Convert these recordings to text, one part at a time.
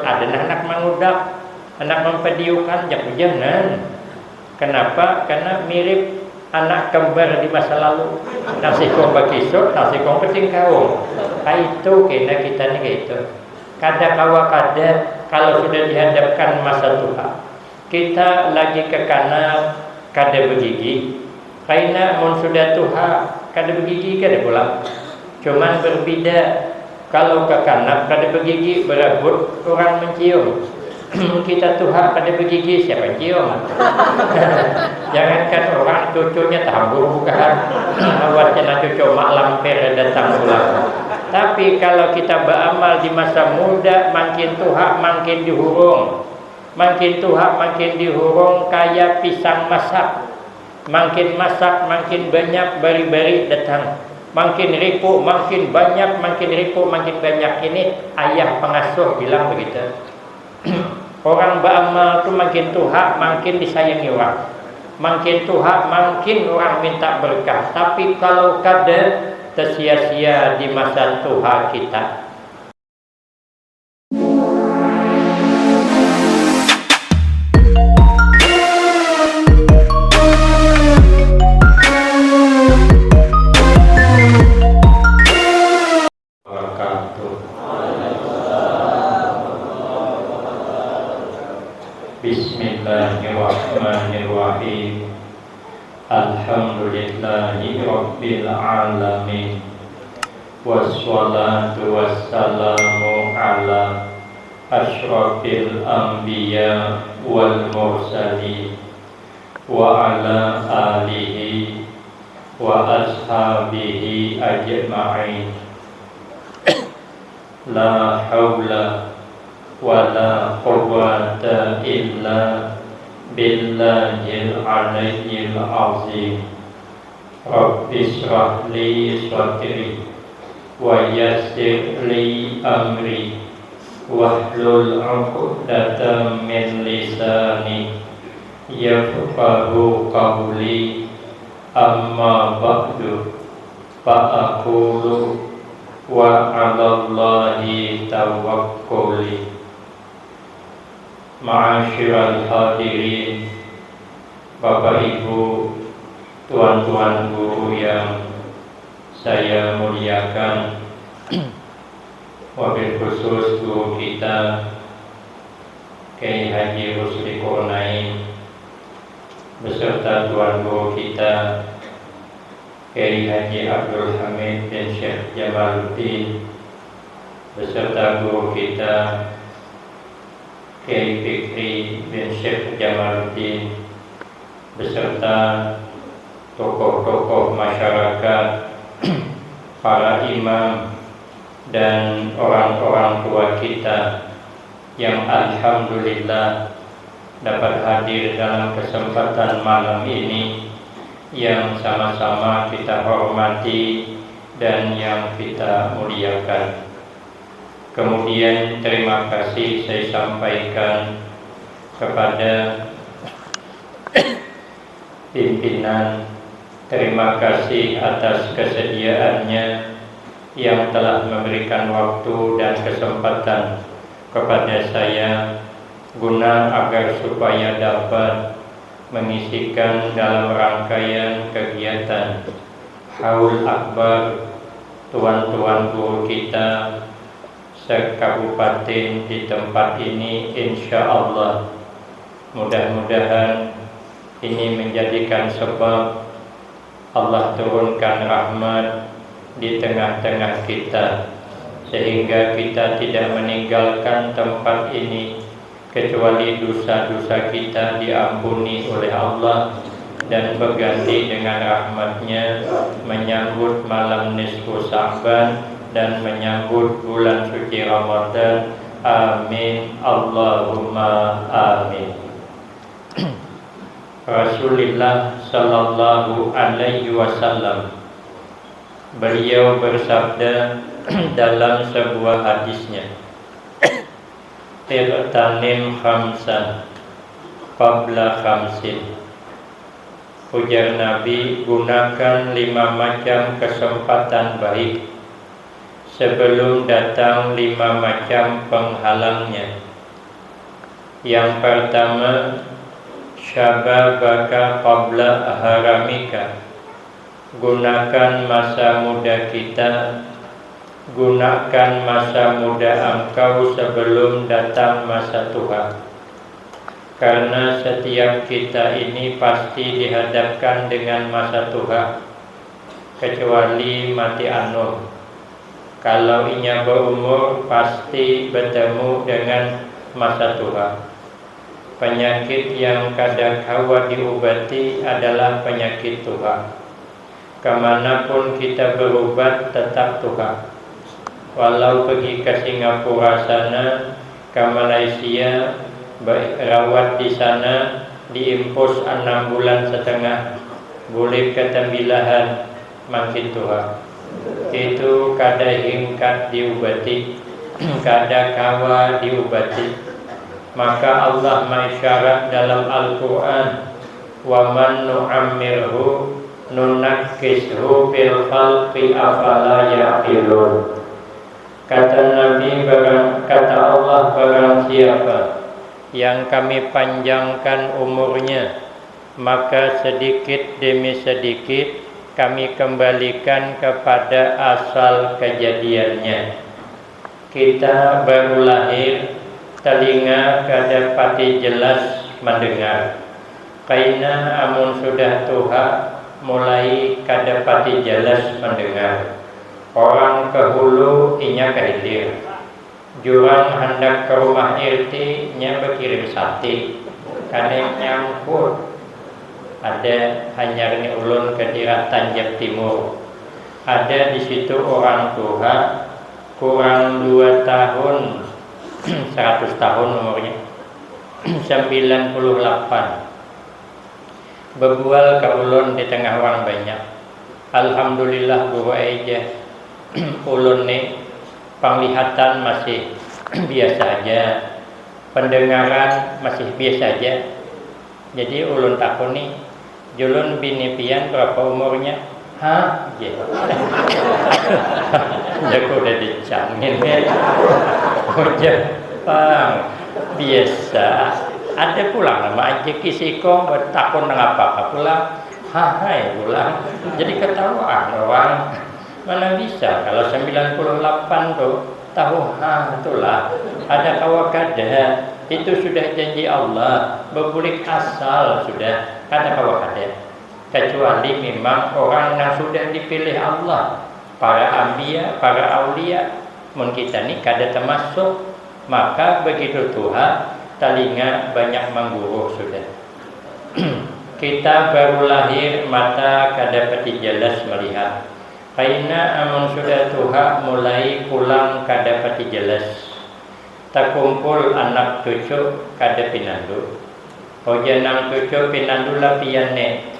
ada anak mengudak, anak mempediukan jangan. Kenapa? Karena mirip anak kembar di masa lalu. Nasi kong bakisut, nasi kong peting kaung. Itu kena kita nih kayak itu. Kada kalau sudah dihadapkan masa tua, kita lagi ke kanan kada begigi. Karena mun sudah tua kada begigi kada pulang. Cuman berbeda. Kalau ke kanan kada begigi berebut orang mencium. Kita tuha kada begigi siapa cium? Jangankan orang cucunya tambur bukan. Awalnya cucu mak lampir datang pulang. Tapi kalau kita beramal di masa muda, makin tuha makin dihurung. Makin tuha makin dihurung kayak pisang masak. Makin masak makin banyak bari-bari datang. Makin ripu, makin banyak, makin ripu, makin banyak. Ini ayah pengasuh bilang begitu. Orang beramal itu makin tuha, makin disayangi orang. Makin tuha, makin orang minta berkah. Tapi kalau kada tersia-sia di masa tuha kita. Bismillahirrahmanirrahim. Alhamdulillahi rabbil alamin. Wassalatu wassalamu ala asyrafil anbiya wal mursalin wa ala alihi wa ashabihi ajma'in. La haula wala quwwata illa billahil aliyyil azim. Rabbi shrah li sadri wa yassir li amri wahlul 'uqdatam min lisani yafqahu qawli. Amma ba'du fa aqulu wa 'alallahi tawakkuli. Ma'asyiral hadirin, Bapak Ibu, tuan-tuan guru yang saya muliakan, wabil khusus guru kita Kiai Haji Rusdi Qurnain beserta tuan guru kita Kiai Haji Abdul Hamid bin Syekh Jamaluddin beserta guru kita Kiai Fikri bin Syekh Jamaluddin beserta tokoh-tokoh masyarakat, para imam dan orang-orang tua kita yang alhamdulillah dapat hadir dalam kesempatan malam ini yang sama-sama kita hormati dan yang kita muliakan. Kemudian terima kasih saya sampaikan kepada pimpinan. Terima kasih atas kesediaannya yang telah memberikan waktu dan kesempatan kepada saya guna agar supaya dapat mengisikan dalam rangkaian kegiatan Haul Akbar tuan-tuan guru kita sekabupaten di tempat ini. Insya Allah mudah-mudahan ini menjadikan sebab Allah turunkan rahmat di tengah-tengah kita, sehingga kita tidak meninggalkan tempat ini kecuali dosa-dosa kita diampuni oleh Allah dan berganti dengan rahmatnya menyambut malam nisfu Sya'ban dan menyambut bulan suci Ramadan. Amin Allahumma amin. Rasulullah sallallahu alaihi wasallam beliau bersabda dalam sebuah hadisnya, Irtanim khamsan qabla khamsin. Ujar Nabi, gunakan 5 macam kesempatan baik sebelum datang 5 macam penghalangnya. Yang pertama, syababaka qabla haramika. Gunakan masa muda kita, gunakan masa muda engkau sebelum datang masa tua. Karena setiap kita ini pasti dihadapkan dengan masa tua, kecuali mati anu. Kalau inya berumur pasti bertemu dengan masa tua. Penyakit yang kadang kala diobati adalah penyakit tua. Kemanapun kita berobat tetap tua. Walau pergi ke Singapura sana, ke Malaysia, berawat di sana, diimpus 6 bulan setengah, boleh ketembilahan, makin tua. Itu kada hingkat diobati, kada kawa diobati. Maka Allah mengisyarat dalam Al-Quran, wa man nu'ammirhu nunakkishu fil khalqi afala yaqilun. Kata Nabi, kata Allah, barang siapa yang kami panjangkan umurnya, maka sedikit demi sedikit kami kembalikan kepada asal kejadiannya. Kita baru lahir, telinga kada pati jelas mendengar. Kaina amun sudah tua, mulai kada pati jelas mendengar. Orang ke hulu, inya ke hilir. Jurang hendak ke rumah RT, nya berkirim sate, kane nyangkut. Ada hanyarnya ulun ke daerah Tanjab Timur. Ada di situ orang tua, kurang 2 tahun, 100 tahun umurnya, 98. Berbual ke ulun di tengah orang banyak. Alhamdulillah guru aja. Ulun nih penglihatan masih biasa aja, pendengaran masih biasa aja. Jadi ulun takut nih, julun bini pian berapa umurnya? Hah? Gitu. Jago udah dicangin ya. Jepang biasa. Ada pulang nama aja kisiko bertakun apa pulang. Hai pulang. Jadi ketahuan orang. Mana bisa kalau 98 tuh tahu itulah ada kawakada. Itu sudah janji Allah, berbulik asal sudah ada kawakada. Kecuali memang orang yang sudah dipilih Allah, para anbiya, para aulia. Mun kita ni kada termasuk, maka begitu Tuhan telinga banyak mengguru sudah. Kita baru lahir, mata kada pati jelas melihat. Kaina amun sudah tua, mulai pulang kada pati jelas. Terkumpul anak cucu kada pinandu. Hojanang cucu pinandu lah piane.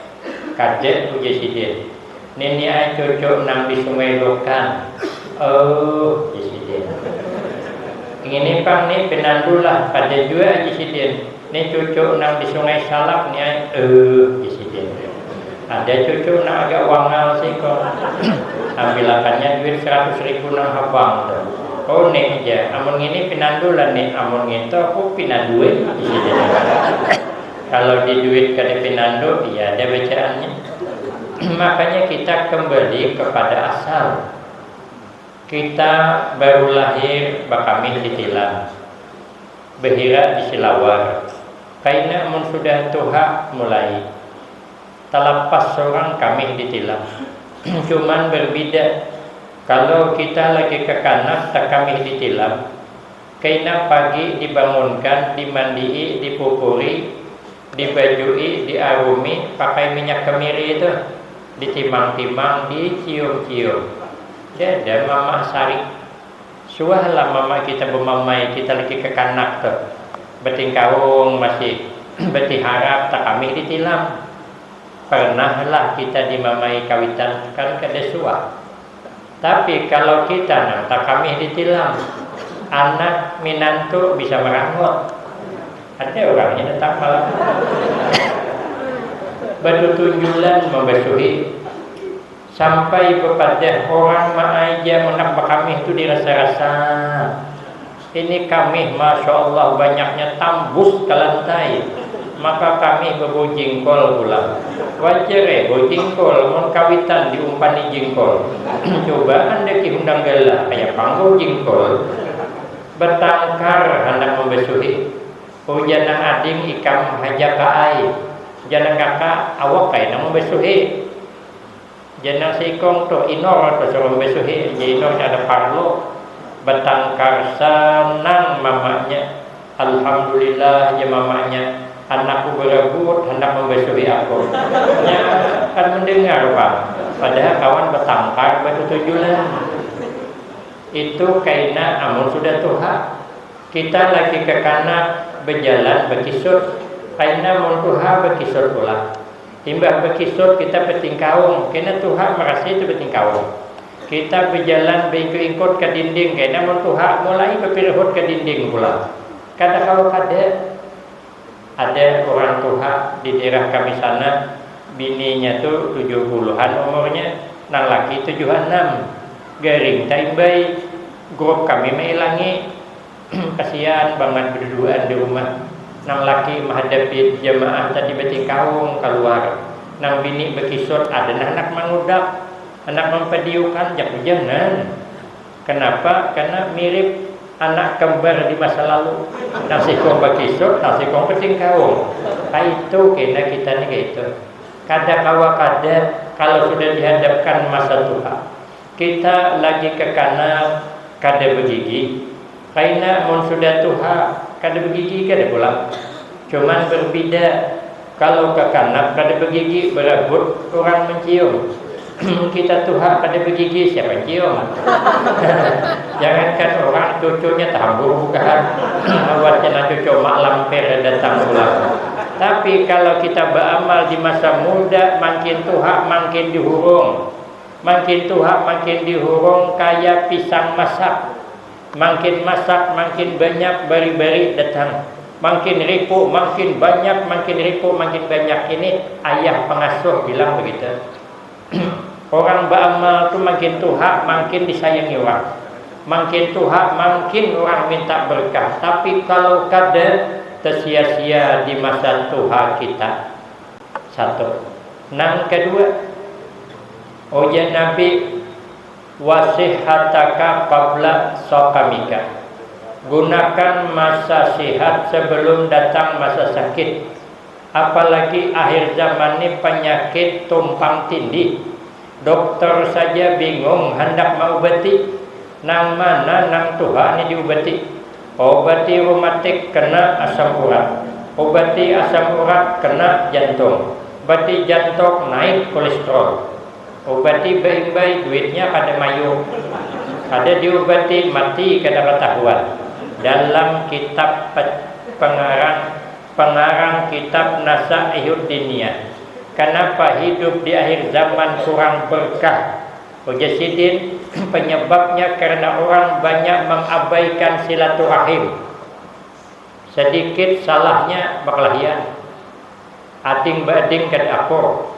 Kada uji sidin. Nini ay cucu nang di Sungai Lokan. Oh, Jisiden. Ini pang ni penandulah pada juga Jisiden. Ni cucu nang di Sungai Salak ni Jisiden. Ada cucu nang agak wangal sih kok. Ambilakannya duit 100.000 nang habang tu. Oh ni aja. Amun ini penandulah ni. Amun itu aku pinanduin Jisiden. Kalau di duit kada pinandu, ya ada bacaannya. Makanya kita kembali kepada asal. Kita baru lahir bakami ditilang, berhira di Silawar. Kaina mun sudah tua mulai talapas seorang kami ditilang. Cuman berbeda. Kalau kita lagi ke kanak tak kami ditilang. Kaina pagi dibangunkan, dimandii, dipupuri, dibajui, diarumi, pakai minyak kemiri itu, ditimang-timang, dicium-cium. Ada mama sari. Suahlah mama kita bermamai, kita lagi ke kanak tu. Betingkawung masih berharap tak kami ditilam. Pernahlah kita dimamai kawitan kan kada suah. Tapi kalau kita tak kami ditilam, anak minantu bisa merangut. Ada orangnya tak malah. Bertunjulan membasuhi. Sampai kepada orang ma'aja menak kami itu dirasa-rasa. Ini kami Masya Allah banyaknya tambus ke lantai, maka kami bebu jingkol pula. Wajar jingkol, mon kawitan diumpani jingkol. Coba anda ki undang gala, kayak panggung jingkol, bertangkar hendak membesuhi. Jangan ading ikam haja kaai, jangan kakak awak kai nak membesuhi. Jangan sikong to inor to suruh membesuhi, jadi inor ada parlo. Bertangkar senang mamanya, alhamdulillah ya mamanya, anakku berebut hendak membesuhi aku. Ya kan mendengar Pak, padahal kawan bertangkar bertujuan. Itu kaina amun sudah Tuhan. Kita lagi ke kanan berjalan berkisut, kaina mun Tuhan berkisut pula. Timbah berkisut kita bertingkaung, kena Tuhan merasa itu bertingkaung. Kita berjalan berikut-ikut ke dinding, kena mun Tuhan mulai berpirhut ke dinding pula. Kadang kalau ada orang Tuhan di daerah kami sana, bininya tuh 70-an umurnya, nang laki 76, garing taimbai, grup kami menghilangi, kasihan banget berduaan di rumah. Nang laki menghadapi jemaah tadi bertingkaung keluar, nang bini berkisut ada anak mengudak. Anak mempediukan jangan. Kenapa? Karena mirip anak kembar di masa lalu. Nasi kong bakisut, nasi kong bertingkaung. Itu kena kita ni gitu. Kada kalau sudah dihadapkan masa Tuhan, kita lagi ke kanan kada bergigi. Karena mun sudah Tuhan kada bergigi kada pula. Cuman berbeda. Kalau ke kanan kada bergigi berebut orang mencium. Kita Tuhan pada bergigi siapa cium. Jangankan orang cucunya tambur bukan wacana cucu mak lampir datang pulang. Tapi kalau kita beramal di masa muda, makin Tuhan makin dihurung, makin Tuhan makin dihurung kayak pisang masak. Makin masak makin banyak bari-bari datang, makin ripu makin banyak, makin ripu makin banyak. Ini ayah pengasuh bilang begitu. Orang beramal tu makin Tuhan makin disayangi orang, makin Tuhan makin orang minta berkah. Tapi kalau kada tersia-sia di masa Tuhan kita. Satu. Nang kedua, ujian Nabi wasihataka qabla sokamika. Gunakan masa sehat sebelum datang masa sakit. Apalagi akhir zaman ini penyakit tumpang tindih. Dokter saja bingung hendak mengobati, nang mana nang Tuhan ini diobati. Obati reumatik kena asam urat, obati asam urat kena jantung, obati jantung naik kolesterol, obati baik-baik duitnya kada mayu, ada diobati mati kada ketahuan. Dalam kitab pengarang kitab Nasaihud Diniyah, kenapa hidup di akhir zaman kurang berkah? Mujasidin penyebabnya karena orang banyak mengabaikan silaturahim. Sedikit salahnya berkelahian, ading bading ke dapur,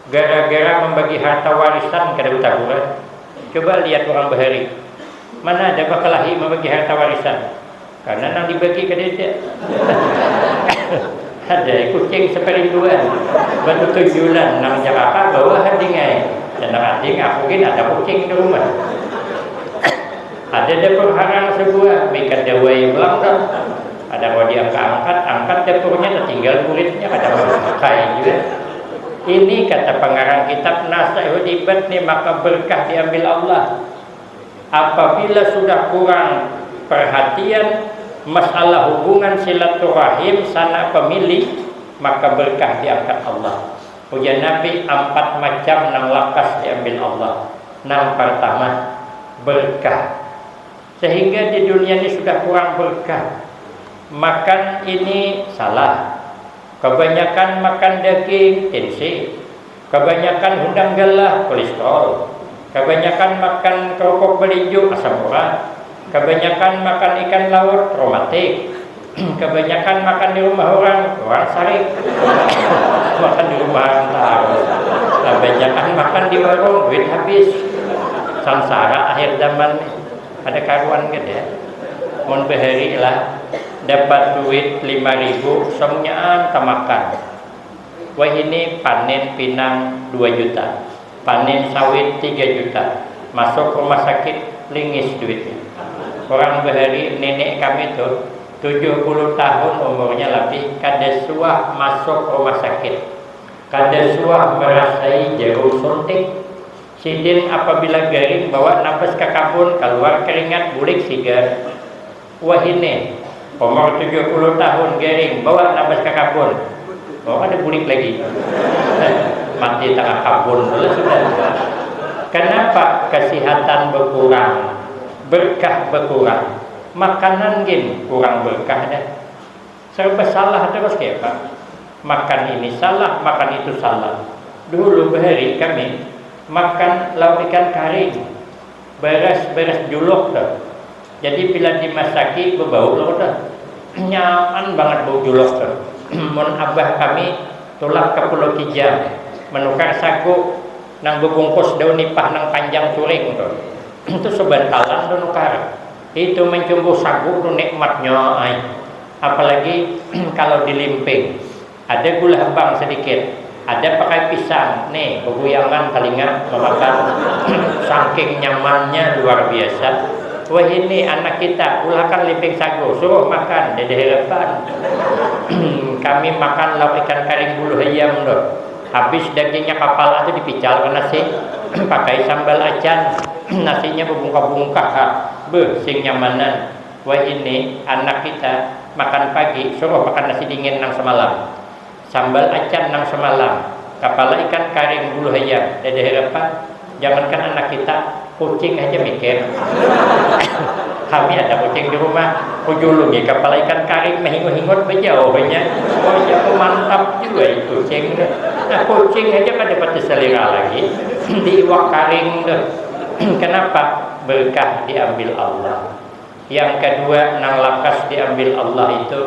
gara-gara membagi harta warisan kada utahuran. Coba lihat orang bahari, mana ada berkelahi membagi harta warisan? Karena nang dibagi ke dia. Ada kucing seperinduan batu tujuan nang Jakarta bawa hadingai dan hading aku mungkin ada kucing di rumah. Ada dapur harang sebuah bikin dawai belakang. Ada kalau angkat dapurnya tertinggal kulitnya pada kain juga. Ini kata pengarang kitab Nasaihud Ibad nih, maka berkah diambil Allah. Apabila sudah kurang perhatian masalah hubungan silaturahim sana pemilih, maka berkah diangkat Allah. Ujian Nabi 4 macam nang lakas diambil Allah. Nang pertama berkah, sehingga di dunia ini sudah kurang berkah. Makan ini salah, kebanyakan makan daging tensi, kebanyakan udang galah kolesterol, kebanyakan makan kerupuk belinju asam urat, kebanyakan makan ikan laut romantik, kebanyakan makan di rumah orang sarik, makan di rumah orang tahu, kebanyakan makan di warung duit habis. Samsara akhir zaman ada karuan gede. mun behari lah dapat duit 5.000 semuanya tamakan. Wah ini panen pinang 2 juta, panen sawit 3 juta, masuk rumah sakit lingis duitnya. Orang behari nenek kami tuh 70 tahun umurnya lebih, kada suah masuk rumah sakit, kada suah merasai jarum suntik. Sidin apabila garing bawa nafas ke kabun, keluar keringat bulik sigar. Wah ini umur 70 tahun garing bawa nafas ke kabun, oh ada bulik lagi. Mati tengah kabun dulu sudah. Kenapa? Kesehatan berkurang, berkah berkurang, makanan gin kurang berkah dah. Serba salah terus kayak Pak. Makan ini salah, makan itu salah. Dulu behari kami makan lauk ikan kari, beres juluk dah. Jadi bila dimasaki berbau loh dah. Nyaman banget bau juluk dah. Mun abah kami tulak ke Pulau Kijang, menukar sagu nang bebungkus daun nipah nang panjang curing tuh. Itu sebantalan tuh nukar. Itu mencumbu sagu tuh nikmatnya ay. Apalagi kalau dilimping, ada gula habang sedikit, ada pakai pisang, nih beguyangan telinga memakan. Saking nyamannya luar biasa. Wah ini anak kita ulakan limping sagu, suruh makan, dede harapan. Kami makan lauk ikan kari bulu ayam loh. Habis dagingnya kepala itu dipical ke nasi, pakai sambal acan, nasinya berbungkak-bungkak, sing nyamanan. Wah ini anak kita makan pagi, suruh makan nasi dingin nang semalam, sambal acan nang semalam, kepala ikan kari bulu ayam, dede harapan. Jangankan anak kita, kucing aja mikir. Kami ada kucing di rumah, ujulungi kepala ikan kari mehingut-hingut bejauhnya. Oh ya mantap juga itu kucing. Nah kucing aja kan dapat selera lagi di iwak karing deh. Kenapa? Berkah diambil Allah. Yang kedua nang lakas diambil Allah itu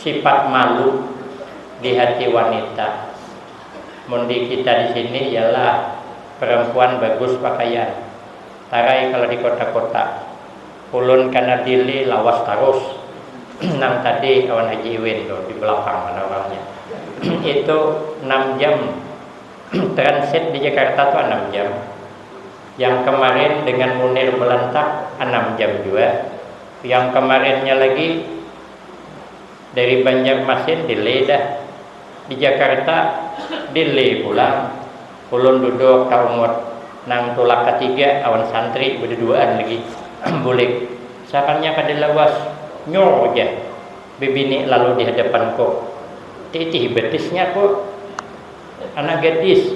sifat malu di hati wanita. Mundi kita di sini ialah perempuan bagus pakaian. Tarai kalau di kota-kota, ulun karena dili lawas terus. Nang tadi kawan Haji Iwin tuh di belakang mana orangnya. Itu 6 jam transit di Jakarta tuh 6 jam. Yang kemarin dengan Munir Belantak 6 jam juga. Yang kemarinnya lagi dari Banjarmasin delay dah. Di Jakarta delay pulang. Ulun duduk kaumut nang tolak ketiga awan santri berduaan lagi boleh sakannya kada lawas nyor aja bebini lalu di hadapanku titih betisnya kok anak gadis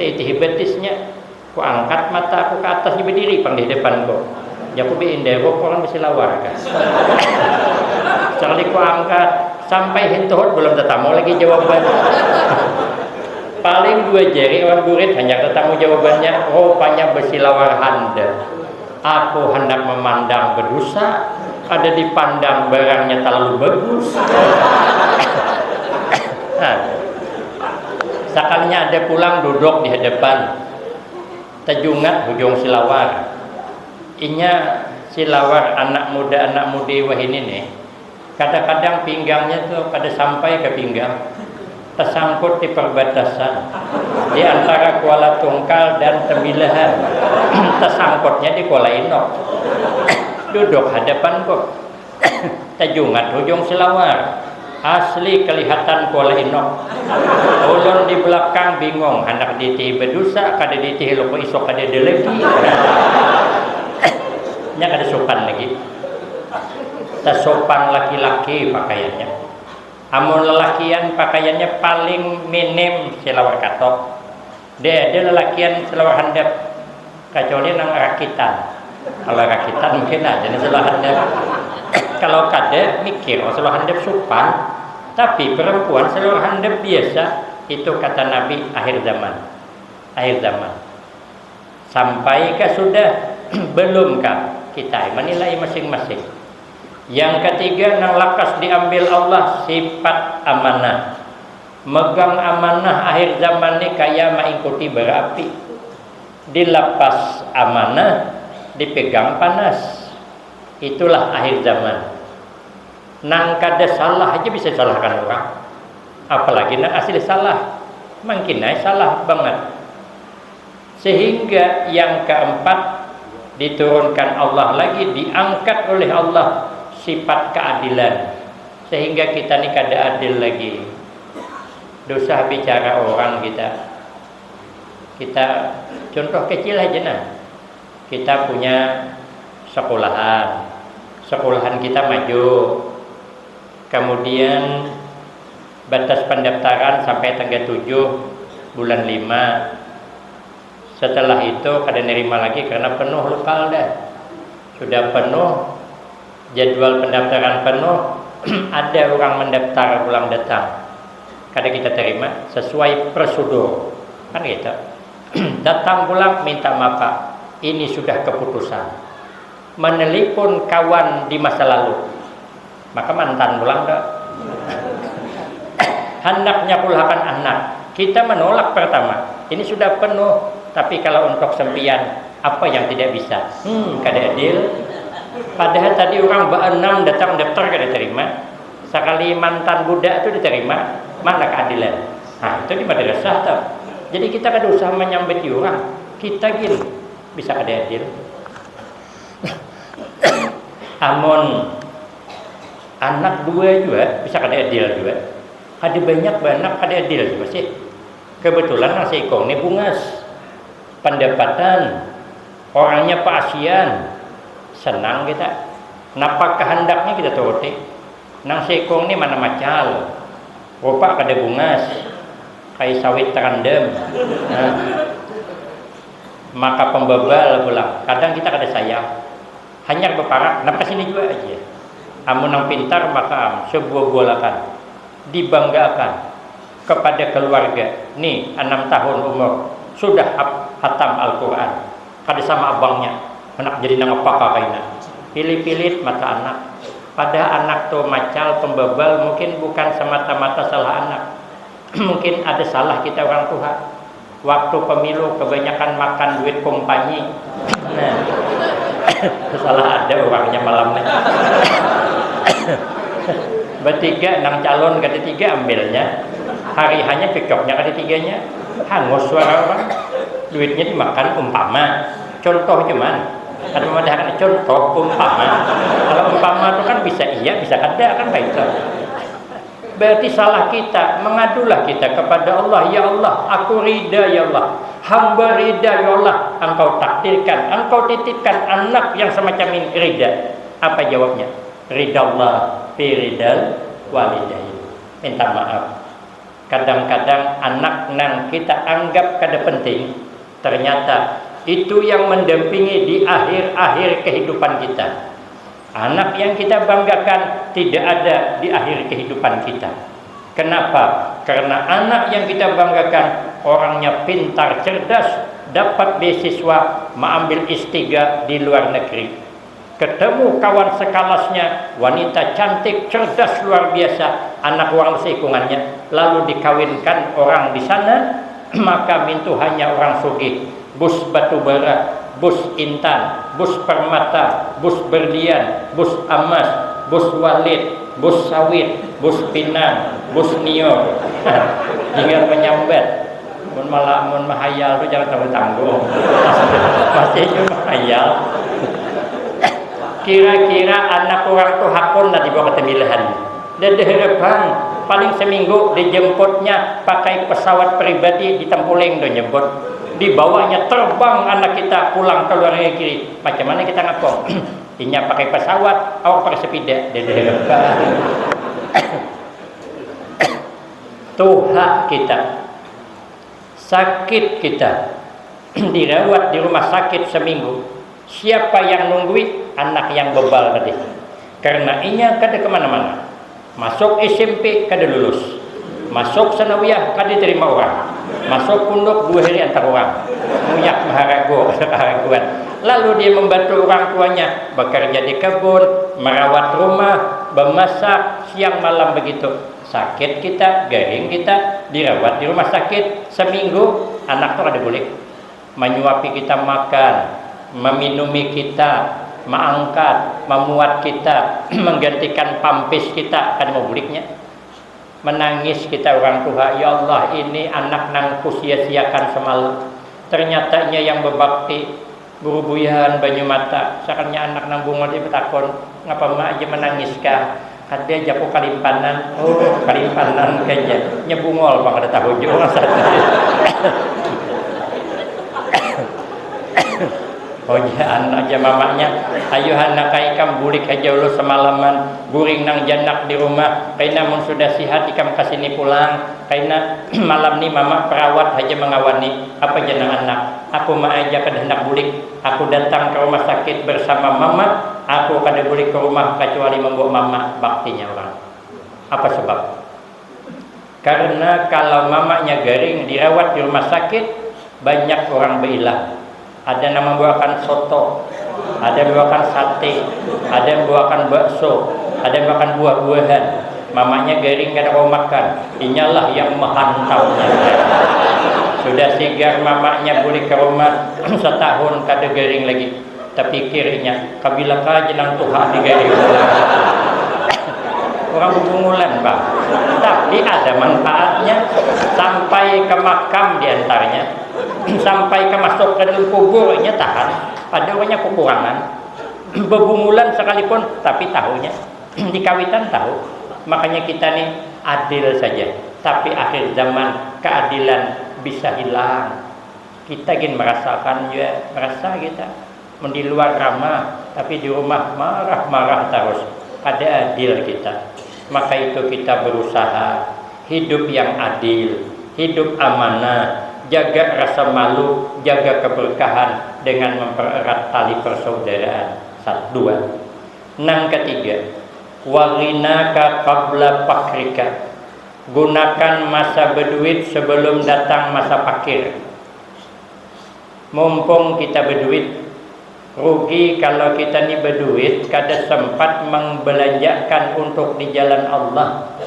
titih betisnya ku angkat mata aku ke atas dia berdiri pang di depanku ya aku beindero orang mesti lawar kan sekali ku angkat sampai hintot belum tetamu lagi jawaban. Paling 2 jari orang murid hanya ketemu jawabannya, rupanya bersilawar handap. Aku hendak memandang berdosa, ada dipandang barangnya terlalu bagus. Nah, sekalinya ada pulang duduk di hadapan, terjungat hujung silawar. Inya silawar anak mudi wah ini nih. Kadang-kadang pinggangnya tuh pada sampai ke pinggang. Tersangkut di perbatasan di antara Kuala Tungkal dan Tembilahan. Tersangkutnya di Kuala Inok. Duduk hadapan kok. Terjungat hujung silawar. Asli kelihatan Kuala Inok. Ulun di belakang bingung hendak ditih berdosa kada ditih lupa isok kada ada lagi. Nya kada sopan lagi. Tersopan laki-laki pakaiannya. Amun lelakian pakaiannya paling minim silawar katok. Dia lelakian silawar handap kecuali nang rakitan. Kalau rakitan mungkin aja nih silawar handap. Kalau kada mikir silawar handap sopan, tapi perempuan silawar handap biasa itu kata Nabi akhir zaman. Akhir zaman. Sampaikah sudah belumkah kita menilai masing-masing. Yang ketiga nang lakas diambil Allah sifat amanah. Megang amanah akhir zaman ni kaya mengikuti berapi. Dilepas amanah dipegang panas. Itulah akhir zaman. Nang kada salah aja bisa salahkan orang, apalagi nang asli salah, makin naik salah banget. Sehingga yang keempat, diturunkan Allah lagi, diangkat oleh Allah sifat keadilan, sehingga kita ini kada adil lagi. Dosa bicara orang kita contoh kecil aja nah, kita punya sekolahan kita maju, kemudian batas pendaftaran sampai tanggal 7 bulan 5. Setelah itu kada nerima lagi karena penuh lokal dah. Sudah penuh, jadwal pendaftaran penuh, ada orang mendaftar pulang datang. Kada kita terima sesuai prosedur. Kan gitu. Datang pulang minta maaf, Pak. Ini sudah keputusan. Menelepon kawan di masa lalu. Maka mantan pulang dah. Hendaknya pulangkan anak. Kita menolak pertama. Ini sudah penuh. Tapi kalau untuk sempian, apa yang tidak bisa? Kada adil. Padahal tadi orang be-6 datang daftar kada terima. Sekali mantan budak itu diterima, mana keadilan? Nah, itu di madrasah tuh. Jadi kita kada usah menyambut orang. Kita gini bisa kada adil. Amun anak 2 juga bisa kada adil juga. Ada banyak kada adil juga sih. Kebetulan nasi ikong ini bungas. Pendapatan orangnya Pak Asian, senang kita. Napa kehendaknya kita turuti. Nang sekong ni mana macal, rupa kada bungas, kayak sawit terandem. Nah, maka pembebal pulang. Kadang kita kada sayang, hanya berparak. Napa sini juga aja. Amun nang pintar maka sebuah-bualakan, dibanggakan kepada keluarga. Nih 6 tahun umur sudah hatam Al-Quran. Kada sama abangnya, anak jadi nang apa kaina. Pilih-pilih mata anak. Pada anak tuh macal pembebal mungkin bukan semata-mata salah anak. Mungkin ada salah kita orang tua. Waktu pemilu kebanyakan makan duit kompanyi. Nah, salah ada orangnya malamnya. Bertiga nang calon ketiga ambilnya. Hari hanya cocoknya ketiganya. Hangus suara orang. Duitnya dimakan umpama. Contoh cuman. Ada memandangkan contoh umpama. Kalau umpama itu kan bisa iya, bisa kada kan baik. Berarti salah kita, mengadulah kita kepada Allah. Ya Allah, aku rida ya Allah, hamba rida ya Allah. Engkau takdirkan, engkau titipkan anak yang semacam ini rida. Apa jawabnya? Rida Allah fi ridal walidain. Minta maaf. Kadang-kadang anak nang kita anggap kada penting, ternyata itu yang mendampingi di akhir-akhir kehidupan kita. Anak yang kita banggakan tidak ada di akhir kehidupan kita. Kenapa? Karena anak yang kita banggakan orangnya pintar, cerdas, dapat beasiswa, mengambil S3 di luar negeri. Ketemu kawan sekalasnya, wanita cantik, cerdas luar biasa, anak orang seikungannya, lalu dikawinkan orang di sana, maka mintu hanya orang sugih. Bus batubara, bus intan, bus permata, bus berlian, bus emas, bus walid, bus sawit, bus pinang, bus nior. Tinggal menyambat. Mun mahayal tu jangan tanggung-tanggung. Masih cuma mahayal. Kira-kira anak orang tu hakun dah dibawa ke tembilahan. Dan harapan paling seminggu dijemputnya pakai pesawat pribadi di Tempuling do jemput. Dibawanya terbang anak kita pulang ke luar negeri. Macam mana kita ngapong? Inya pakai pesawat, awak pakai sepeda. Tuh hak kita. Sakit kita. Dirawat di rumah sakit seminggu. Siapa yang nunggui? Anak yang bebal tadi. Karena inya kada kemana-mana. Masuk SMP kada lulus. Masuk sanawiyah kada diterima orang. Masuk pondok 2 hari antar orang. Muyak keharaguan. Lalu dia membantu orang tuanya bekerja di kebun, merawat rumah, memasak siang malam begitu. Sakit kita, garing kita, dirawat di rumah sakit seminggu. Anak tuh ada boleh menyuapi kita makan, meminumi kita, mengangkat, memuat kita, menggantikan pampis kita, kan mau buliknya. Menangis kita orang tua, ya Allah ini anak nang kusia-siakan semalam. Ternyatanya yang berbakti guru buyahan banyu mata. Sakarnya anak nang bunga dia bertakon, ngapa mak aja menangis kah? Kada japo kalimpanan. Oh, kalimpanan kayaknya nyebungol bang ada tahu juga satu. Oh ya anak aja mamanya, ayo anak ikam bulik aja lu semalaman, guring nang janak di rumah, kaina mun sudah sihat ikam kasini pulang, kaina malam ni mama perawat aja mengawani, apa jenang anak, aku mah aja kada hendak bulik, aku datang ke rumah sakit bersama mama, aku kada bulik ke rumah kecuali membawa mama, baktinya orang. Apa sebab? Karena kalau mamanya garing dirawat di rumah sakit, banyak orang berilah. Ada yang membawakan soto, ada yang membawakan sate, ada yang membawakan bakso, ada yang membawakan buah-buahan. Mamanya garing kada mau makan, inyalah yang menghantamnya. Sudah sigar mamanya boleh ke rumah setahun kada garing lagi. Tapi kirinya, kabila ka jenang Tuhan di garing. Orang bungulan bang, tapi ada manfaatnya sampai ke makam diantaranya. Sampai ke masuk ke dalam kuburnya tahan, pada orangnya kekurangan bebungulan sekalipun, tapi tahunya di kawitan tahu. Makanya kita nih adil saja, tapi akhir zaman keadilan bisa hilang. Kita ingin merasakan juga, merasa kita di luar ramah, tapi di rumah marah-marah terus. Ada adil kita, maka itu kita berusaha hidup yang adil, hidup amanah, jaga rasa malu, jaga keberkahan dengan mempererat tali persaudaraan. 1, 2. Nang ketiga, warinaka qabla fakrika. Gunakan masa berduit sebelum datang masa fakir. Mumpung kita berduit, rugi kalau kita ni berduit kada sempat membelanjakan untuk di jalan Allah.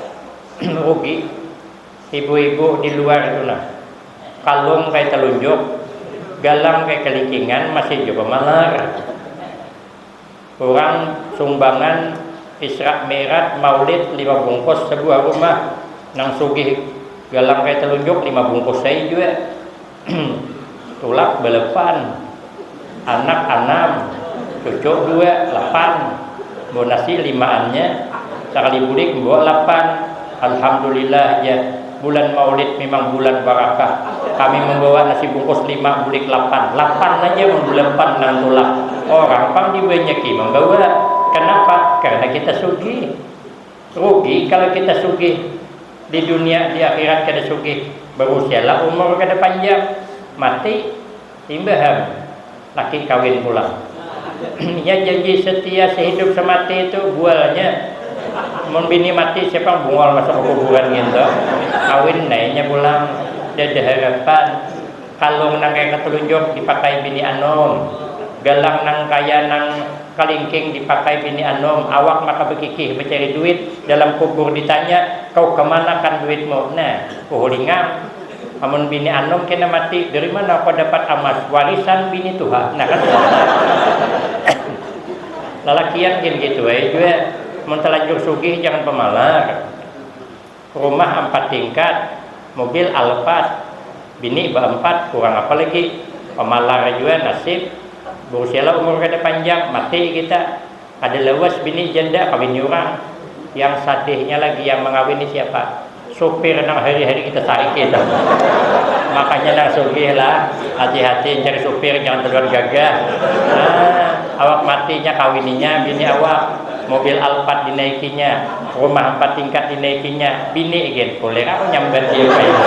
Rugi. Ibu-ibu di luar itu nah, kalung kayak telunjuk, galang kayak kelikingan, masih juga malar. Orang sumbangan Isra Mi'raj Maulid 5 bungkus sebuah rumah, nang sugih galang kayak telunjuk 5 bungkus saya juga. Tulak belepan, anak 6, cucu 2, 8, bonasi 5-annya, sekali bulik bawa 8. Alhamdulillah ya. Bulan Maulid memang bulan barakah. Kami membawa nasi bungkus 5, bulik 8. 8 aja bulan 4 nang tulak. Orang pang dibanyaki membawa. Kenapa? Karena kita sugih. Rugi kalau kita sugih. Di dunia, di akhirat kada sugih. Berusialah umur kada panjang. Mati timbahan. Laki kawin pulang. Ya janji setia sehidup semati itu bualnya. Mun bini mati siapa bungol masuk kuburan gitu. Kawin naiknya pulang. Dia ada harapan. Kalung nang kayak ketelunjuk dipakai bini anom. Galang nang kaya nang kalingking dipakai bini anom. Awak maka berkikih mencari duit. Dalam kubur ditanya, kau kemana kan duitmu? Nah, kuhulingan. Amun bini anom kena mati, dari mana kau dapat emas? Warisan bini Tuhan. Nah kan. Lalakian gitu juga. Mentelanjur sugih jangan pemalar. Rumah 4 tingkat, mobil Alphard, bini berempat, kurang apa lagi? Pemalar juga nasib. Berusialah umur kada panjang, mati kita. Ada lewas bini janda kawin orang. Yang sadihnya lagi yang mengawini siapa? Supir nang hari-hari kita tarik kita. Makanya nang sugih lah, hati-hati cari supir jangan terlalu gagah. Awak matinya kawininya bini awak. Mobil Alphard dinaikinya, rumah 4 tingkat dinaikinya, bini igen boleh aku nyambat dia kayak.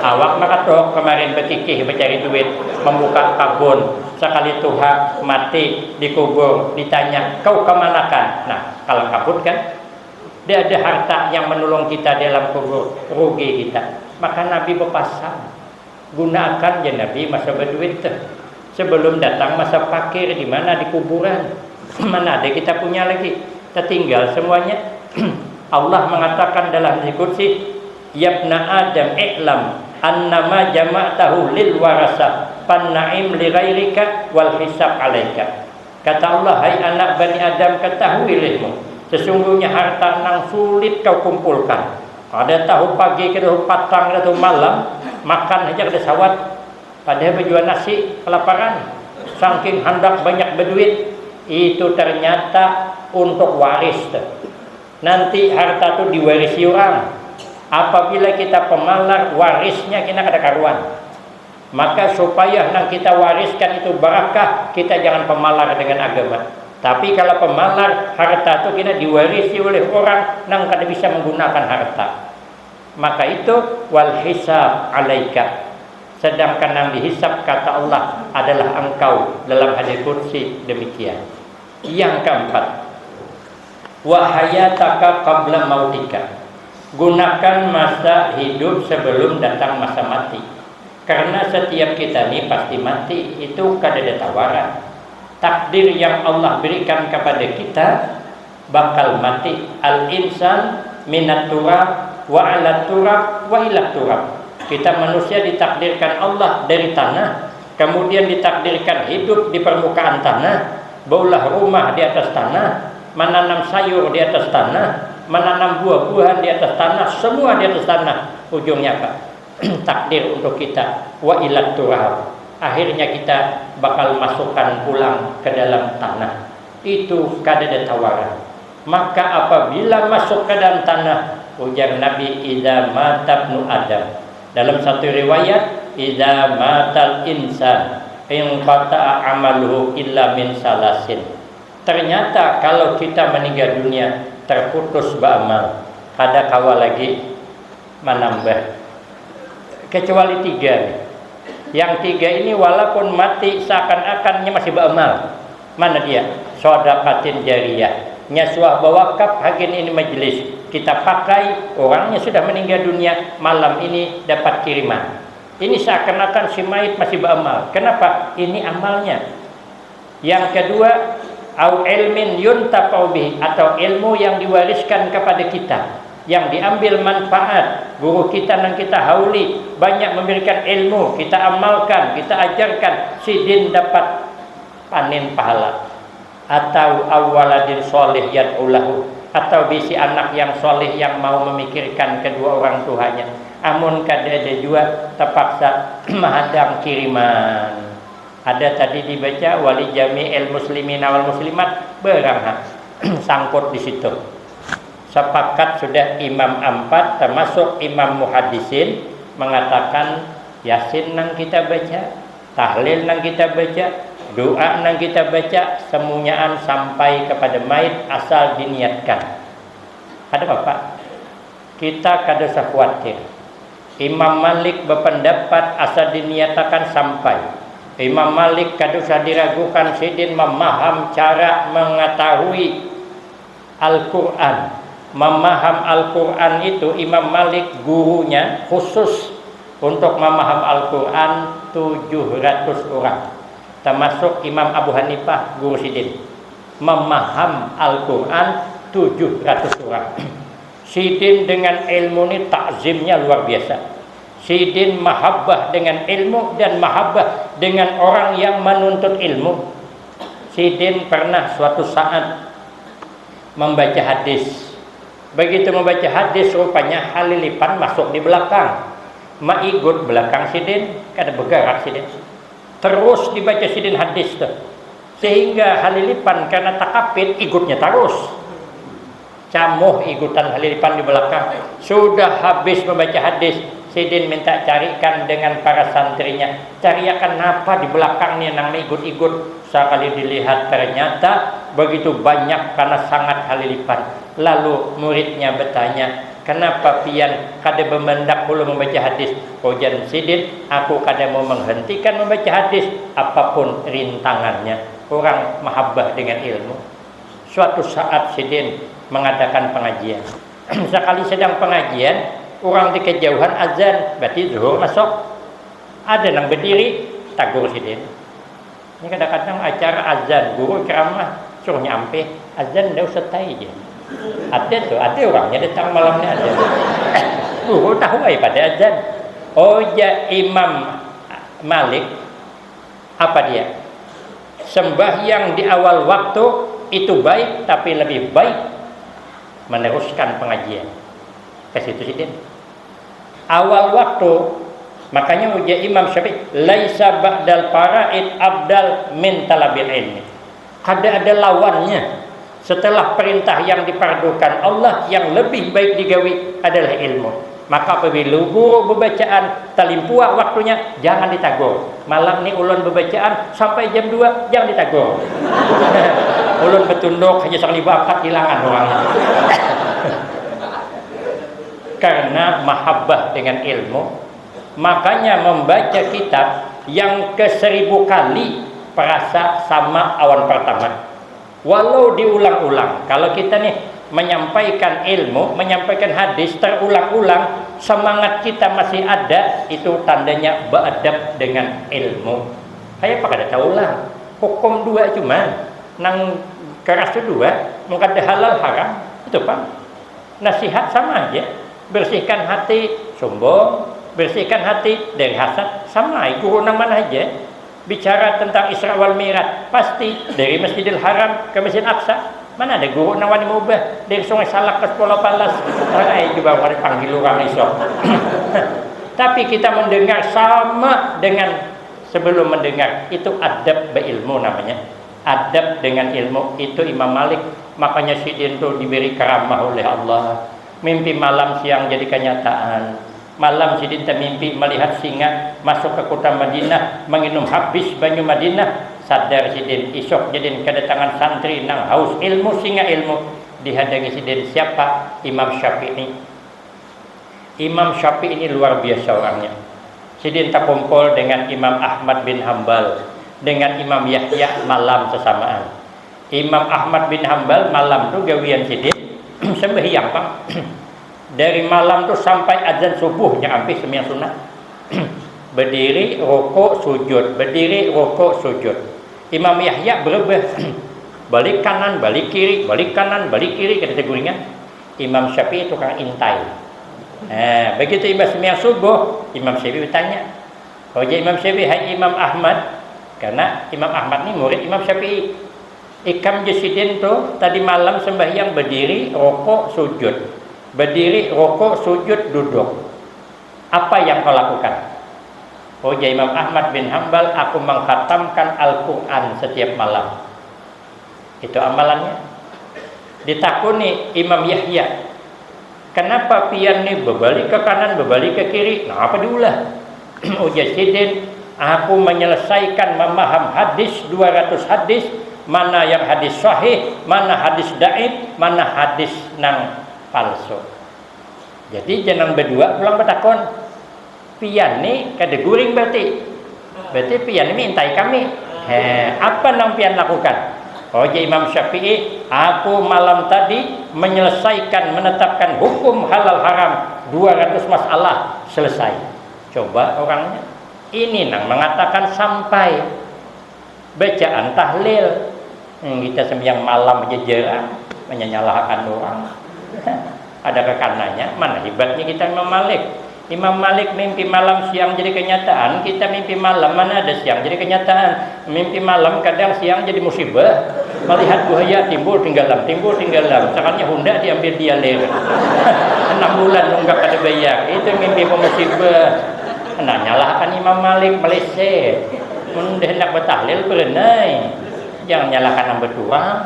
Awak maka toh kemarin berkikih mencari duit, membuka kabun, sekali Tuhan mati dikubur, ditanya kau kemanakan? Nah kalau kabut kan, dia ada harta yang menolong kita dalam kubur, rugi kita. Maka Nabi berpesan, gunakan ya Nabi masa berduit tuh. Sebelum datang masa fakir di mana di kuburan. Mana ada kita punya lagi, tertinggal semuanya. Allah mengatakan dalam Al-Qur'an, yabna Adam i'lam annama jama'tahu lil warasah fan na'im li ghairika wal hisab alaika. Kata Allah, hai anak Bani Adam, ketahuilahmu, sesungguhnya harta nang sulit kau kumpulkan. Ada tahu pagi, ada tahu patang, ada tahu malam, makan aja ada sawat. Padahal berjual nasi, kelaparan. Saking hendak banyak berduit, itu ternyata untuk waris. Nanti harta itu diwarisi orang. Apabila kita pemalar, warisnya kita ada karuan. Maka supaya nang kita wariskan itu barakah, kita jangan pemalar dengan agama. Tapi kalau pemalar, harta itu kita diwarisi oleh orang nang kada bisa menggunakan harta. Maka itu wal hisab alaika. Sedangkan yang dihisab kata Allah adalah engkau, dalam hadis qudsi demikian. Yang keempat, wa hayataka qabla mautika. Gunakan masa hidup sebelum datang masa mati. Karena setiap kita ini pasti mati, itu kada ada tawaran. Takdir yang Allah berikan kepada kita bakal mati. Al-insan minat turab wa ala turab wa ila turab. Kita manusia ditakdirkan Allah dari tanah, kemudian ditakdirkan hidup di permukaan tanah, baulah rumah di atas tanah, menanam sayur di atas tanah, menanam buah-buahan di atas tanah, semua di atas tanah. Ujungnya apa? Takdir untuk kita wa ila turab. Akhirnya kita bakal masukkan pulang ke dalam tanah. Itu kada ada tawaran. Maka apabila masuk ke dalam tanah, ujar Nabi, idza mata ibnu Adam. Dalam satu riwayat, idza matal insan inqata'a amaluhu illa min salasin. Ternyata kalau kita meninggal dunia, terputus beramal, kada kawa lagi menambah. Kecuali 3. Yang 3 ini walaupun mati seakan-akannya masih beramal. Mana dia? Shadaqatin jariyah. Nyasuah bawakaf hakin ini majelis. Kita pakai, orangnya sudah meninggal dunia, malam ini dapat kiriman. Ini seakan-akan si mayit masih beramal. Kenapa? Ini amalnya. Yang kedua, au ilmin yuntafa'u bihi, atau ilmu yang diwariskan kepada kita, yang diambil manfaat. Guru kita yang kita hauli banyak memberikan ilmu, kita amalkan, kita ajarkan, sidin dapat panen pahala. Atau awaladin soleh yad'ulahu, atau bisi anak yang soleh yang mau memikirkan kedua orang tuanya. Amun kada ada juga terpaksa menghadang kiriman. Ada tadi dibaca wali jami'il muslimin wal muslimat, berang sangkut di situ. Sepakat sudah imam 4 termasuk imam muhaddisin mengatakan yasin nang kita baca, tahlil nang kita baca, doa nang kita baca, semuanyaan sampai kepada mayit asal diniatkan. Ada Bapak? Kita kada usah khawatir. Imam Malik berpendapat asal diniatakan sampai. Imam Malik kada usah diragukan, sidin memaham cara mengetahui Al-Quran. Memaham Al-Quran itu Imam Malik gurunya khusus untuk memaham Al-Quran 700 orang. Termasuk Imam Abu Hanifah guru sidin. Memaham Al-Quran 700 orang. Sidin dengan ilmu ini takzimnya luar biasa. Sidin mahabbah dengan ilmu dan mahabbah dengan orang yang menuntut ilmu. Sidin pernah suatu saat membaca hadis. Begitu membaca hadis, rupanya Halilipan masuk di belakang. Ikut belakang sidin, kada bergerak sidin. Terus dibaca sidin hadis tuh. Sehingga Halilipan karena takapit ikutnya terus. Camuh ikutan Halilipan di belakang. Sudah habis membaca hadis, sidin minta carikan dengan para santrinya, cariakan apa di belakangnya nang ikut-ikut. Sekali dilihat ternyata begitu banyak karena sangat Halilipan. Lalu muridnya bertanya, kenapa pian kada bemendak dulu membaca hadis? Ujar sidin, aku kada mau menghentikan membaca hadis apapun rintangannya. Orang mahabbah dengan ilmu. Suatu saat sidin mengadakan pengajian. Sekali sedang pengajian, orang di kejauhan azan, berarti zuhur masuk. Ada yang berdiri, tagur sidin. Ini kadang-kadang acara azan, guru ceramah suruh nyampe, azan dah usah tai je. Ada orangnya datang malamnya azan. Guru tahu ai pada azan. Oh ya, Imam Malik apa dia? sembahyang di awal waktu itu baik, tapi lebih baik meneruskan pengajian. Ke situ sih awal waktu. Makanya ujar Imam Syafi'i, laisa ba'dal faraid abdal min talabil ilmi. Ada lawannya. Setelah perintah yang dipardukan Allah, yang lebih baik digawi adalah ilmu. Maka apabila guru bebacaan talimpua waktunya, jangan ditagur. Malam ni ulun bebacaan sampai jam 2, jangan ditagur. Ulun betunduk hanya sang 4 hilangan orangnya. Karena mahabbah dengan ilmu, makanya membaca kitab yang ke1000 kali perasa sama awan pertama. Walau diulang-ulang. Kalau kita nih menyampaikan ilmu, menyampaikan hadis terulang-ulang, semangat kita masih ada, itu tandanya beradab dengan ilmu. Kayak apa kada ulang. Hukum 2 cuma nang keras itu 2, mengkada halal haram, itu Pak. Nasihat sama aja. Bersihkan hati sombong, bersihkan hati dari hasad, sama guru nang mana aja. Bicara tentang Isra wal Mi'raj, pasti dari Masjidil Haram ke Masjid Aqsa. Mana ada guru nang wani mubah dari Sungai Salak ke Pulau Palas. Ai coba mari panggil orang esok. Tapi kita mendengar sama dengan sebelum mendengar, itu adab berilmu namanya. Adab dengan ilmu itu Imam Malik. Makanya Sidin itu diberi karamah oleh Allah. Mimpi malam siang jadi kenyataan. Malam Sidin termimpi melihat singa masuk ke kota Madinah, menginum habis banyu Madinah. Sadar Sidin isok jadi kedatangan santri nang haus ilmu, singa ilmu. Dihadangi Sidin siapa? Imam Syafi'i. Imam Syafi'i ini luar biasa orangnya. Sidin tak kumpul dengan Imam Ahmad bin Hambal, dengan Imam Yahya malam sesamaan. Imam Ahmad bin Hambal malam tu gawian Sidin sembahyang Pak. Dari malam tu sampai azan subuhnya hampir sembahyang sunat. Berdiri, rukuk, sujud, berdiri, rukuk, sujud. Imam Yahya berubah. Balik kanan, balik kiri, balik kanan, balik kiri, kata guringan. Imam Syafi'i tukang intai. Begitu Imam sembahyang subuh, Imam Syafi'i bertanya. Oh jadi Imam Syafi'i, hai Imam Ahmad. Karena Imam Ahmad ni murid Imam Syafi'i. Ikam Jasidin tu tadi malam sembahyang berdiri, rukuk, sujud. Berdiri, rukuk, sujud, duduk. Apa yang kau lakukan? Oh ya Imam Ahmad bin Hambal, aku mengkhatamkan Al-Quran setiap malam. Itu amalannya. Ditakuni Imam Yahya, kenapa pian ni berbalik ke kanan, berbalik ke kiri? Nah apa diulah? Oh ya Sidin, aku menyelesaikan memaham hadis 200 hadis, mana yang hadis sahih, mana hadis daif, mana hadis nang palsu. Jadi jangan berdua pulang bertakon. Pian ni kada guring berarti pian ni mintai kami. Apa nang pian lakukan? Oh ya Imam Syafi'i, aku malam tadi menyelesaikan, menetapkan hukum halal haram 200 masalah, selesai. Coba orangnya ini nang mengatakan sampai bacaan tahlil. Kita sembahyang malam aja jarang menyalahkan orang. Ada kekanannya, mana hebatnya kita Imam Malik. Imam Malik mimpi malam siang jadi kenyataan, kita mimpi malam mana ada siang jadi kenyataan. Mimpi malam kadang siang jadi musibah. Melihat buaya timbul tenggelam. Sekarangnya Honda diambil dia lewat. 6 bulan nunggak ada bayar. Itu mimpi musibah. Nah nyalahkan Imam Malik meleset. Mun hendak bertahlil berenai. Jangan nyalahkan yang bertuang.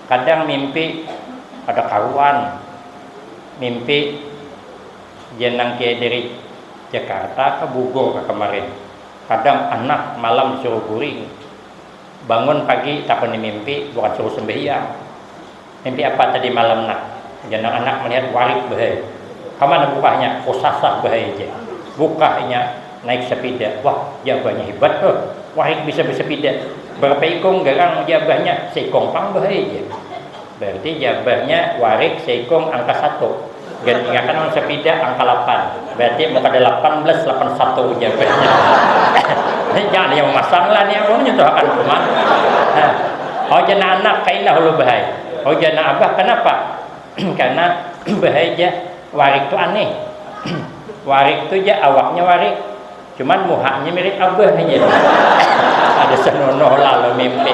Kadang mimpi ada karuan, mimpi jenang ke dari Jakarta ke Bogor ke kemarin. Kadang anak malam disuruh guring, bangun pagi tak pernah mimpi, bukan suruh sembahyang. Mimpi apa tadi malam nak? Jenang anak melihat warik bahaya. Kamana bukanya? Kosasah bahaya aja. Bukanya naik sepeda. Wah jabahnya hebat tuh. Warik bisa bersepeda. Berapa ikung garang jabahnya? Seikong pang bahaya aja. Berarti jabahnya warik seikung angka 1. Gantikan orang sepeda angka 8. Berarti muka ada 81 jabahnya. Jangan yang memasang lah nih orangnya tuh akan kemana. Oh jana anak kailah lu bahaya. Oh jana abah kenapa? Karena bahaya warik itu aneh. Warik itu aja awaknya warik. Cuman muhanya mirip abah aja. Ada senonoh lalu mimpi.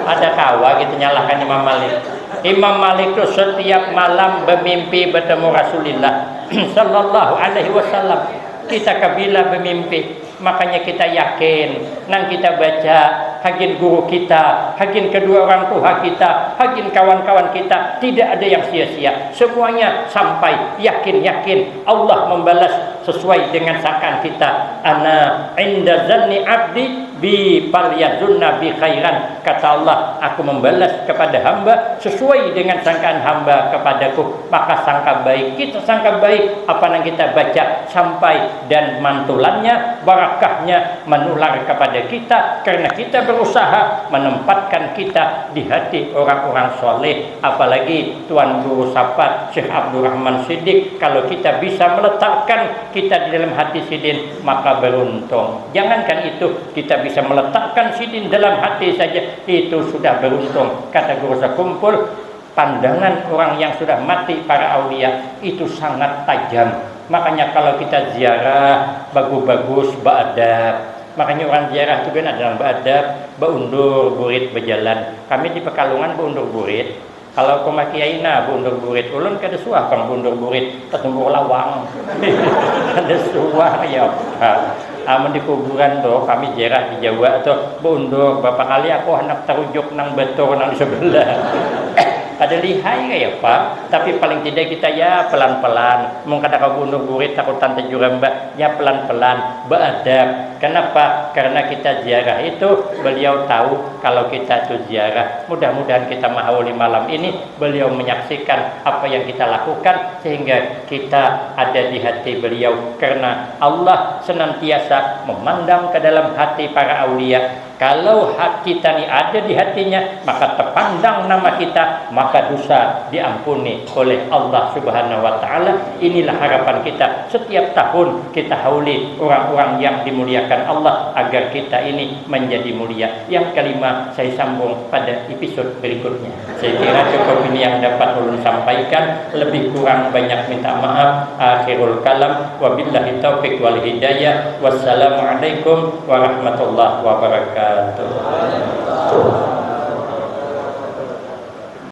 Ada kawa kita nyalahkan Imam Malik. Imam Malik itu setiap malam bermimpi bertemu Rasulullah sallallahu alaihi wasallam. Kita kabila bermimpi, makanya kita yakin nang kita baca hagin guru kita, hagin kedua orang tua kita, hagin kawan-kawan kita, tidak ada yang sia-sia. Semuanya sampai yakin Allah membalas sesuai dengan sangkaan kita. Ana inda zanni abdi bi falyazunna bi khairan. Kata Allah, aku membalas kepada hamba sesuai dengan sangkaan hamba kepadaku, maka sangka baik. Kita sangka baik apa yang kita baca sampai, dan mantulannya barakahnya menular kepada kita karena kita berusaha menempatkan kita di hati orang-orang soleh. Apalagi Tuan Guru Sapat Syekh Abdurrahman Siddiq, kalau kita bisa meletakkan kita di dalam hati Sidin, maka beruntung. Jangankan itu, kita bisa meletakkan Sidin dalam hati saja, itu sudah beruntung. Kata Guru Sekumpul, pandangan orang yang sudah mati, para aulia, itu sangat tajam. Makanya kalau kita ziarah bagus-bagus, beradab. Makanya orang ziarah itu kan ada beradab, beundur burit berjalan. Kami di Pekalongan beundur burit. Kalau koma kiai na beundur burit, ulun kada suah kang beundur burit, ketumbuh lawang. Kada suah ya. Amun di kuburan tuh kami ziarah di Jawa tuh beundur berapa kali aku hendak terujuk nang betur nang sebelah. Ada lihai kayak Pak, tapi paling tidak kita ya pelan-pelan. Mungkin kau bunuh burit takut tante juramba, ya pelan-pelan, beradab. Kenapa? Karena kita ziarah itu, beliau tahu kalau kita itu ziarah. Mudah-mudahan kita mahawali malam ini, beliau menyaksikan apa yang kita lakukan sehingga kita ada di hati beliau. Karena Allah senantiasa memandang ke dalam hati para aulia. Kalau hati kita ini ada di hatinya, maka terpandang nama kita, maka dosa diampuni oleh Allah Subhanahu wa taala. Inilah harapan kita. Setiap tahun kita hauli orang-orang yang dimuliakan Allah agar kita ini menjadi mulia. Yang kelima, saya sambung pada episode berikutnya. Saya kira cukup ini yang dapat ulun sampaikan. Lebih kurang banyak minta maaf. Akhirul kalam, wabillahi taufiq wal hidayah. Wassalamualaikum warahmatullahi wabarakatuh.